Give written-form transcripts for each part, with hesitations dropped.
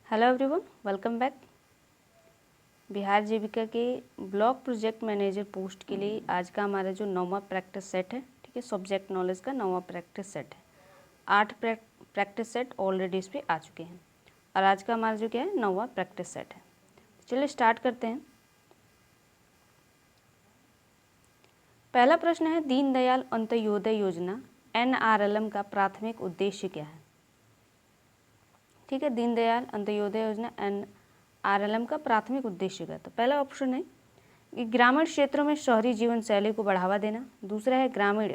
Hello everyone, welcome back. Bihar Jeevika के block project manager post के लिए आज का हमारा जो 9वां प्रैक्टिस सेट है, ठीक है, सब्जेक्ट नॉलेज का 9वां प्रैक्टिस सेट है। 8 प्रैक्टिस सेट ऑलरेडी इस पर आ चुके हैं और आज का हमारा जो क्या है 9वां प्रैक्टिस सेट है। चलिए स्टार्ट करते हैं। पहला प्रश्न है, दीनदयाल अंत्योदय योजना NRLM का प्राथमिक उद्देश्य क्या है? ठीक है, दीनदयाल अंत्योदय योजना NRLM का प्राथमिक उद्देश्य क्या है? तो पहला ऑप्शन है कि ग्रामीण क्षेत्रों में शहरी जीवन शैली को बढ़ावा देना। दूसरा है ग्रामीण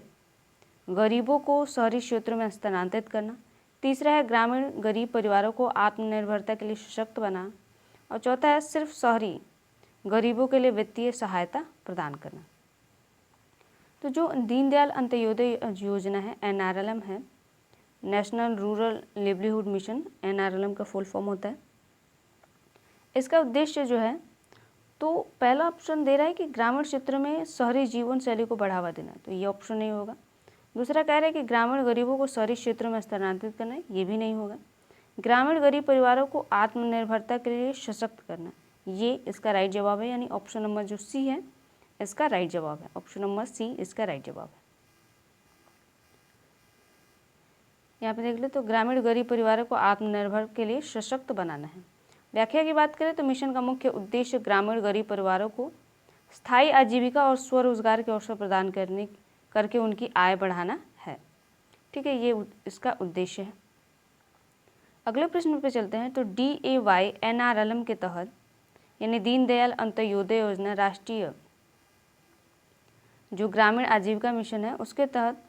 गरीबों को शहरी क्षेत्रों में स्थानांतरित करना। तीसरा है ग्रामीण गरीब परिवारों को आत्मनिर्भरता के लिए सशक्त बनाना। और चौथा है सिर्फ शहरी गरीबों के लिए वित्तीय सहायता प्रदान करना। तो जो दीनदयाल अंत्योदय योजना है NRLM है, national rural livelihood mission, NRLM का फुल फॉर्म होता है। इसका उद्देश्य जो है, तो पहला ऑप्शन दे रहा है कि ग्रामीण क्षेत्र में शहरी जीवन शैली को बढ़ावा देना, तो ये ऑप्शन नहीं होगा। दूसरा कह रहा है कि ग्रामीण गरीबों को शहरी क्षेत्रों में स्थानांतरित करना, ये भी नहीं होगा। ग्रामीण गरीब परिवारों को आत्मनिर्भरता के लिए सशक्त करना, ये इसका राइट जवाब है, यानी ऑप्शन नंबर जो सी है इसका राइट जवाब है। ऑप्शन नंबर सी इसका राइट जवाब है। यहाँ पे देख लो, तो ग्रामीण गरीब परिवारों को आत्मनिर्भर के लिए सशक्त बनाना है। व्याख्या की बात करें तो मिशन का मुख्य उद्देश्य ग्रामीण गरीब परिवारों को स्थायी आजीविका और स्वरोजगार के अवसर प्रदान करके उनकी आय बढ़ाना है। ठीक है, ये इसका उद्देश्य है। अगले प्रश्न पे चलते हैं। तो DAY NRLM के तहत, यानी दीनदयाल अंत्योदय योजना राष्ट्रीय जो ग्रामीण आजीविका मिशन है, उसके तहत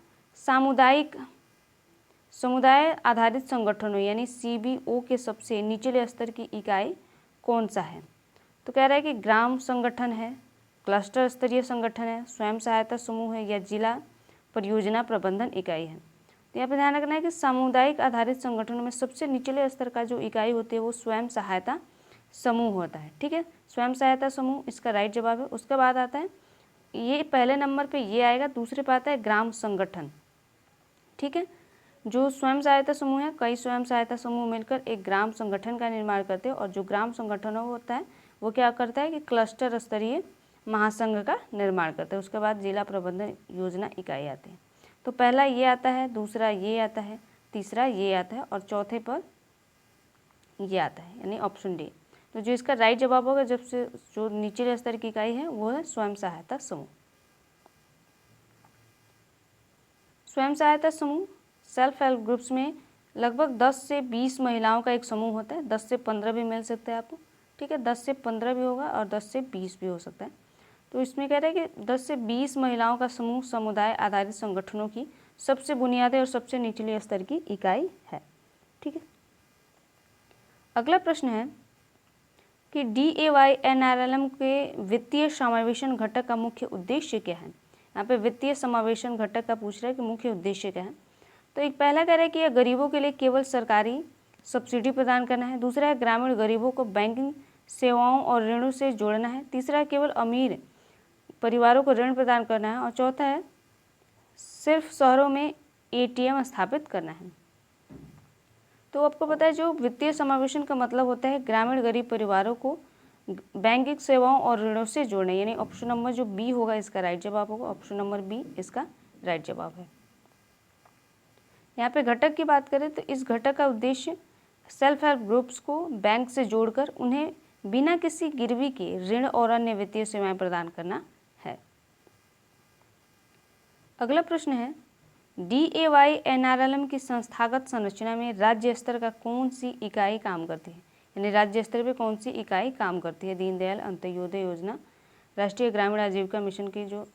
समुदाय आधारित संगठनों यानी CBO के सबसे निचले स्तर की इकाई कौन सा है? तो कह रहा है कि ग्राम संगठन है, क्लस्टर स्तरीय संगठन है, स्वयं सहायता समूह है या जिला परियोजना प्रबंधन इकाई है। तो यहाँ पर ध्यान रखना है कि सामुदायिक आधारित संगठनों में सबसे निचले स्तर का जो इकाई होती है वो स्वयं सहायता समूह होता है। ठीक है, स्वयं सहायता समूह इसका राइट जवाब है। उसके बाद आता है, ये पहले नंबर पे ये आएगा, दूसरे पे आता है ग्राम संगठन। ठीक है, जो स्वयं सहायता समूह है, कई स्वयं सहायता समूह मिलकर एक ग्राम संगठन का निर्माण करते हैं और जो ग्राम संगठन होता है वो क्या करता है कि क्लस्टर स्तरीय महासंघ का निर्माण करता है। उसके बाद जिला प्रबंधन योजना इकाई आती है। तो पहला ये आता है, दूसरा ये आता है, तीसरा ये आता है और चौथे पर ये आता है, यानी ऑप्शन डी। तो जो इसका राइट जवाब होगा, जब से जो निचले स्तर की इकाई है वो है स्वयं सहायता समूह। स्वयं सहायता समूह सेल्फ हेल्प ग्रुप्स में लगभग 10 से 20 महिलाओं का एक समूह होता है। 10 से 15 भी मिल सकते हैं आपको। ठीक है, 10 से 15 भी होगा और 10 से 20 भी हो सकता है। तो इसमें कह रहे हैं कि 10 से 20 महिलाओं का समूह समुदाय आधारित संगठनों की सबसे बुनियादी और सबसे निचले स्तर की इकाई है। ठीक है, अगला प्रश्न है कि DAY NRLM के वित्तीय समावेशन घटक का मुख्य उद्देश्य क्या है? यहाँ पे वित्तीय समावेशन घटक का पूछ रहा है कि मुख्य उद्देश्य क्या है। तो एक पहला कह रहा है कि यह गरीबों के लिए केवल सरकारी सब्सिडी प्रदान करना है। दूसरा है ग्रामीण गरीबों को बैंकिंग सेवाओं और ऋणों से जोड़ना है। तीसरा है केवल अमीर परिवारों को ऋण प्रदान करना है और चौथा है सिर्फ शहरों में ATM स्थापित करना है। तो आपको पता है, जो वित्तीय समावेशन का मतलब होता है ग्रामीण गरीब परिवारों को बैंकिंग सेवाओं और ऋणों से जोड़ना, यानी ऑप्शन नंबर जो बी होगा इसका राइट जवाब होगा। ऑप्शन नंबर बी इसका राइट जवाब है। यहाँ पे घटक की बात करें तो इस घटक का उद्देश्य सेल्फ हेल्प ग्रुप्स को बैंक से जोड़कर उन्हें बिना किसी गिरवी के ऋण और अन्य वित्तीय सेवाएं प्रदान करना है। अगला प्रश्न है, DAY NRLM की संस्थागत संरचना में राज्य स्तर का कौन सी इकाई काम करती है? यानी राज्य स्तर पे कौन सी इकाई काम करती है? दीनदयाल अंत्योदय योजना राष्ट्रीय ग्रामीण आजीविका मिशन की जो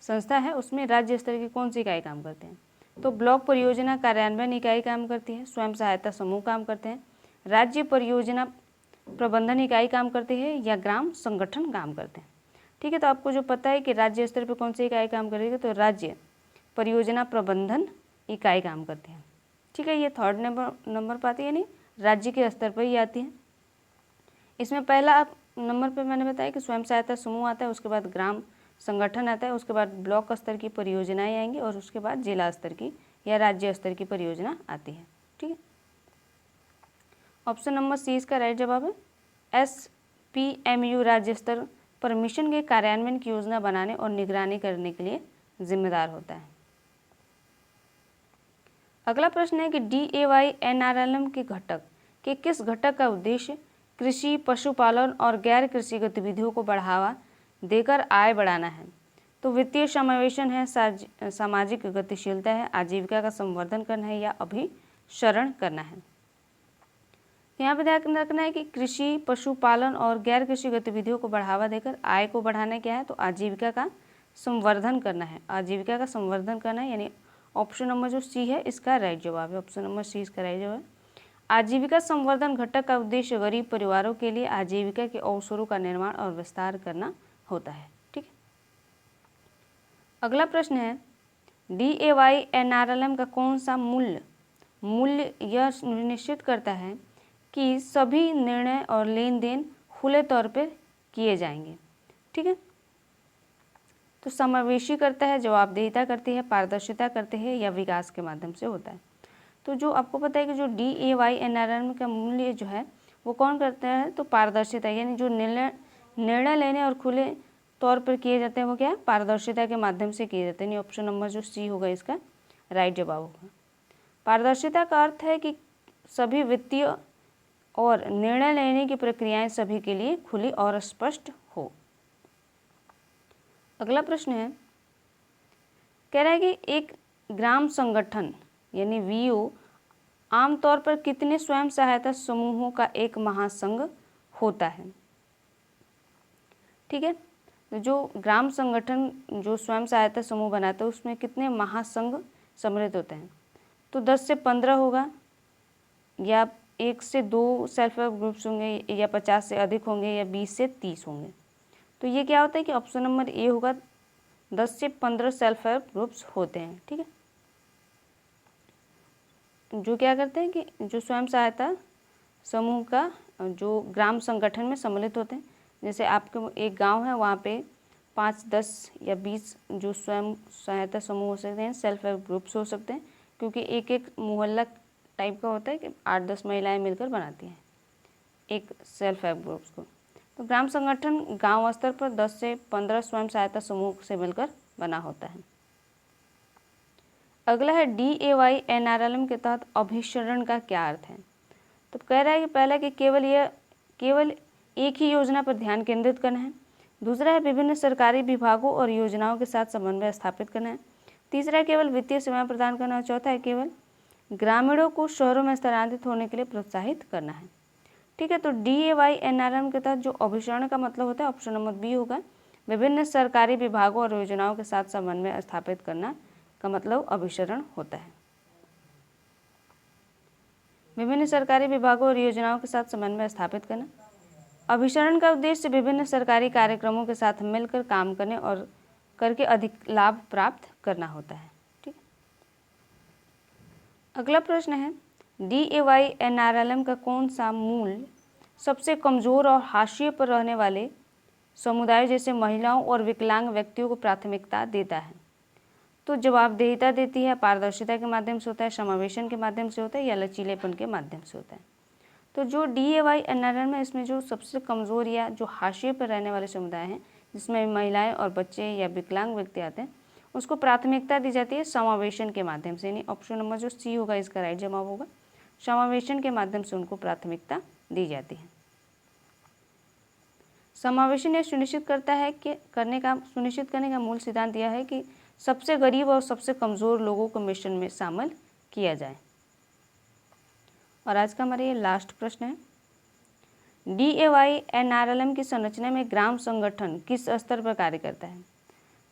संस्था है उसमें राज्य स्तर की कौन सी इकाई काम करते हैं? तो ब्लॉक परियोजना कार्यान्वयन इकाई काम करती है, स्वयं सहायता समूह काम करते हैं, राज्य परियोजना प्रबंधन इकाई काम करती है या ग्राम संगठन काम करते हैं। ठीक है, तो आपको जो पता है कि राज्य स्तर पर कौन सी इकाई काम करेगी, तो राज्य परियोजना प्रबंधन इकाई काम करती है। ठीक है, ये थर्ड नंबर पर आती है, यानी राज्य के स्तर पर ही आती है। इसमें पहला नंबर पे मैंने बताया कि स्वयं सहायता समूह आता है, उसके बाद ग्राम संगठन आता है, उसके बाद ब्लॉक स्तर की परियोजनाएं आएंगी और उसके बाद जिला स्तर की या राज्य स्तर की परियोजना आती है। ठीक है, ऑप्शन नंबर सी इसका राइट जवाब है। SPMU राज्य स्तर पर मिशन के कार्यान्वयन की योजना बनाने और निगरानी करने के लिए जिम्मेदार होता है। अगला प्रश्न है कि DAY NRLM के घटक के किस घटक का उद्देश्य कृषि, पशुपालन और गैर कृषि गतिविधियों को बढ़ावा देकर आय बढ़ाना है। तो वित्तीय समावेशन है, सामाजिक गतिशीलता है, आजीविका का संवर्धन करना है या अभिसरण करना है। यहाँ पे ध्यान रखना है कि कृषि, पशुपालन और गैर कृषि गतिविधियों को बढ़ावा देकर आय को बढ़ाना क्या है, तो आजीविका का संवर्धन करना है। आजीविका का संवर्धन करना है, यानी ऑप्शन नंबर जो सी है इसका राइट जवाब है। ऑप्शन नंबर सी इसका राइट जवाब है। आजीविका संवर्धन घटक का उद्देश्य गरीब परिवारों के लिए आजीविका के अवसरों का निर्माण और विस्तार करना होता है। ठीक है। अगला प्रश्न है DAY NRLM का कौन सा मूल्य यह सुनिश्चित करता है कि सभी निर्णय और लेन देन खुले तौर पर किए जाएंगे। ठीक है। तो समावेशी करता है, जवाबदेहिता करती है, पारदर्शिता करते हैं या विकास के माध्यम से होता है। तो जो आपको पता है कि जो DAY NRLM का मूल्य जो है वो कौन करता है, तो पारदर्शिता, यानी जो निर्णय लेने और खुले तौर पर किए जाते हैं वो क्या है, पारदर्शिता के माध्यम से किए जाते हैं। यानी ऑप्शन नंबर जो सी होगा इसका राइट जवाब होगा। पारदर्शिता का अर्थ है कि सभी वित्तीय और निर्णय लेने की प्रक्रियाएं सभी के लिए खुली और स्पष्ट हो। अगला प्रश्न है, कह रहा है कि एक ग्राम संगठन यानी VO आमतौर पर कितने स्वयं सहायता समूहों का एक महासंघ होता है। ठीक है। तो जो ग्राम संगठन जो स्वयं सहायता समूह बनाता है उसमें कितने महासंघ सम्मिलित होते हैं, तो 10 से 15 होगा, या 1 से 2 सेल्फ हेल्प ग्रुप्स होंगे, या 50 से अधिक होंगे, या 20 से 30 होंगे। तो ये क्या होता है कि ऑप्शन नंबर ए होगा, 10 से 15 सेल्फ हेल्प ग्रुप्स होते हैं। ठीक है। जो क्या करते हैं कि जो स्वयं सहायता समूह का जो ग्राम संगठन में सम्मिलित होते हैं, जैसे आपके एक गांव है वहाँ पे 5, 10 या 20 जो स्वयं सहायता समूह हो सकते हैं, सेल्फ हेल्प ग्रुप्स हो सकते हैं, क्योंकि एक एक मोहल्ला टाइप का होता है कि 8-10 महिलाएं मिलकर बनाती हैं एक सेल्फ हेल्प ग्रुप्स को। तो ग्राम संगठन गांव स्तर पर 10 से 15 स्वयं सहायता समूह से मिलकर बना होता है। अगला है DAY NRLM के तहत अभिसरण का क्या अर्थ है। तो कह रहा है कि पहला कि केवल एक ही योजना पर ध्यान केंद्रित करना है। दूसरा है विभिन्न सरकारी विभागों और योजनाओं के साथ समन्वय स्थापित करना है। तीसरा है केवल वित्तीय सेवाएं प्रदान करना। और चौथा है केवल ग्रामीणों को शहरों में स्थानांतरित होने के लिए प्रोत्साहित करना है। ठीक है। तो DAY NRLM के तहत जो अभिसरण का मतलब होता है ऑप्शन नंबर बी होगा, विभिन्न सरकारी विभागों और योजनाओं के साथ समन्वय स्थापित करना का मतलब अभिसरण होता है। विभिन्न सरकारी विभागों और योजनाओं के साथ समन्वय स्थापित करना। अभिसरण का उद्देश्य विभिन्न सरकारी कार्यक्रमों के साथ मिलकर काम करने और करके अधिक लाभ प्राप्त करना होता है। ठीक। अगला प्रश्न है DAY NRLM का कौन सा मूल्य सबसे कमजोर और हाशिए पर रहने वाले समुदाय जैसे महिलाओं और विकलांग व्यक्तियों को प्राथमिकता देता है। तो जवाबदेहिता देती है, पारदर्शिता के माध्यम से होता है, समावेशन के माध्यम से होता है, या लचीलेपन के माध्यम से होता है। तो जो DAY NRLM है इसमें जो सबसे कमज़ोर या जो हाशिए पर रहने वाले समुदाय हैं जिसमें महिलाएं और बच्चे या विकलांग व्यक्ति आते हैं उसको प्राथमिकता दी जाती है समावेशन के माध्यम से। यानी ऑप्शन नंबर जो सी होगा इसका राइट जवाब होगा, समावेशन के माध्यम से उनको प्राथमिकता दी जाती है। समावेशन यह सुनिश्चित करता है कि सुनिश्चित करने का मूल सिद्धांत यह है कि सबसे गरीब और सबसे कमज़ोर लोगों को मिशन में शामिल किया जाए। और आज का हमारा ये लास्ट प्रश्न है, DAY NRLM की संरचना में ग्राम संगठन किस स्तर पर कार्य करता है।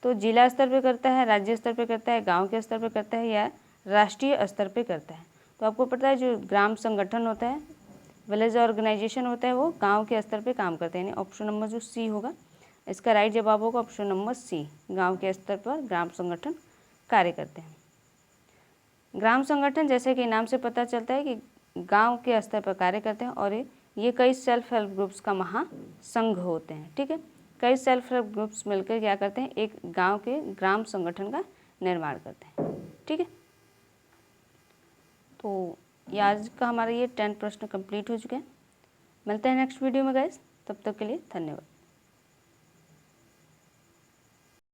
तो जिला स्तर पर करता है, राज्य स्तर पर करता है, गांव के स्तर पर करता है, या राष्ट्रीय स्तर पर करता है। तो आपको पता है जो ग्राम संगठन होता है, विलेज ऑर्गेनाइजेशन होता है, वो गांव के स्तर पे काम करते हैं। यानी ऑप्शन नंबर जो सी होगा इसका राइट जवाब होगा ऑप्शन नंबर सी, गांव के स्तर पर ग्राम संगठन कार्य करते हैं। ग्राम संगठन जैसे कि नाम से पता चलता है कि गांव के स्तर पर कार्य करते हैं और ये कई सेल्फ हेल्प ग्रुप्स का महासंघ होते हैं। ठीक है। कई सेल्फ हेल्प ग्रुप्स मिलकर क्या करते हैं, एक गाँव के ग्राम संगठन का निर्माण करते हैं। ठीक है। तो ये आज का हमारा ये 10 प्रश्न कंप्लीट हो चुके हैं। मिलते हैं नेक्स्ट वीडियो में गाइस, तब तक के लिए धन्यवाद।